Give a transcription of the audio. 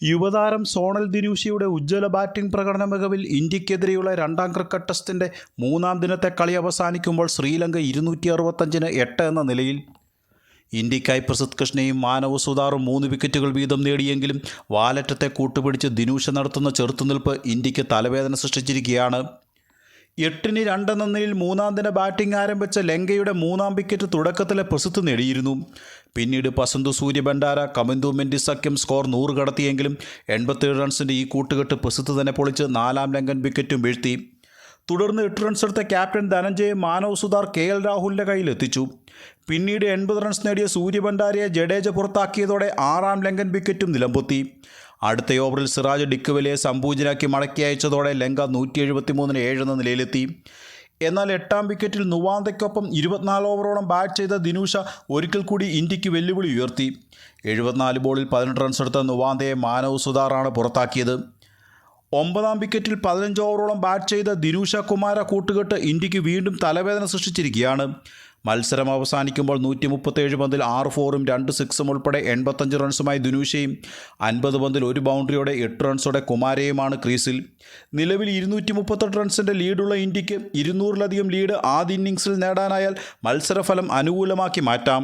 യുവതാരം സോണൽ ദിനൂഷയുടെ ഉജ്ജ്വല ബാറ്റിംഗ് പ്രകടന മികവിൽ ഇന്ത്യക്കെതിരെയുള്ള രണ്ടാം ക്രിക്കറ്റ് ടെസ്റ്റിൻ്റെ മൂന്നാം ദിനത്തെ കളി അവസാനിക്കുമ്പോൾ ശ്രീലങ്ക 265-ന് 8 എന്ന നിലയിൽ. ഇന്ത്യക്കായി പ്രസിദ്ധ് കൃഷ്ണയും മാനവ് സുതാറും 3 വിക്കറ്റുകൾ വീതം നേടിയെങ്കിലും വാലറ്റത്തെ കൂട്ടുപിടിച്ച് ദിനൂഷ നടത്തുന്ന ചെറുത്തുനിൽപ്പ് ഇന്ത്യക്ക് തലവേദന സൃഷ്ടിച്ചിരിക്കുകയാണ്. 8-2 എന്ന നിലയിൽ മൂന്നാം ദിന ബാറ്റിംഗ് ആരംഭിച്ച ലങ്കയുടെ മൂന്നാം വിക്കറ്റ് തുടക്കത്തിലെ പ്രസിദ്ധ് നേടിയിരുന്നു. പിന്നീട് പസന്തു സൂര്യബണ്ടാര കമിന്ദു മെൻഡിസ് സഖ്യം സ്കോർ 100 കടത്തിയെങ്കിലും 87 റൺസിൻ്റെ ഈ കൂട്ടുകെട്ട് പ്രസിദ്ധ് തന്നെ പൊളിച്ച് 4-ാം ലങ്കൻ വിക്കറ്റും വീഴ്ത്തി. തുടർന്ന് 8 റൺസ് എടുത്ത ക്യാപ്റ്റൻ ധനഞ്ജയെ മാനവ് സുതാർ KL രാഹുലിൻ്റെ കയ്യിലെത്തിച്ചു. പിന്നീട് 80 റൺസ് നേടിയ സൂര്യബണ്ടാരയെ ജഡേജ പുറത്താക്കിയതോടെ 6-ാം ലങ്കൻ വിക്കറ്റും നിലംപൊത്തി. അടുത്ത ഓവറിൽ സിറാജ് ഡിക്കവലിയെ സംപൂജനാക്കി മടക്കി അയച്ചതോടെ ലങ്ക 173-ന് 7 എന്ന നിലയിലെത്തി. എന്നാൽ 8-ാം വിക്കറ്റിൽ നുവാന്തയ്ക്കൊപ്പം 24 ഓവറോളം ബാറ്റ് ചെയ്ത ദിനൂഷ ഒരിക്കൽ കൂടി ഇന്ത്യക്ക് വെല്ലുവിളി ഉയർത്തി. 74 ബോളിൽ 18 റൺസ് എടുത്ത നുവാന്തയെ മാനവ് സുതാറാണ് പുറത്താക്കിയത്. 9-ാം വിക്കറ്റിൽ 15 ഓവറോളം ബാറ്റ് ചെയ്ത ദിനൂഷ കുമാര കൂട്ടുകെട്ട് ഇന്ത്യക്ക് വീണ്ടും തലവേദന സൃഷ്ടിച്ചിരിക്കുകയാണ്. മത്സരം അവസാനിക്കുമ്പോൾ 137 പന്തിൽ 6 ഫോറും 2 സിക്സും ഉൾപ്പെടെ 85 റൺസുമായി ദിനൂഷയും 50 പന്തിൽ 1 ബൗണ്ടറിയോടെ 8 റൺസോടെ കുമാരയുമാണ് ക്രീസിൽ. നിലവിൽ 238 റൺസിൻ്റെ ലീഡുള്ള ഇന്ത്യക്ക് 200-ലധികം ലീഡ് ആദ്യ ഇന്നിംഗ്സിൽ നേടാനായാൽ മത്സരഫലം അനുകൂലമാക്കി മാറ്റാം.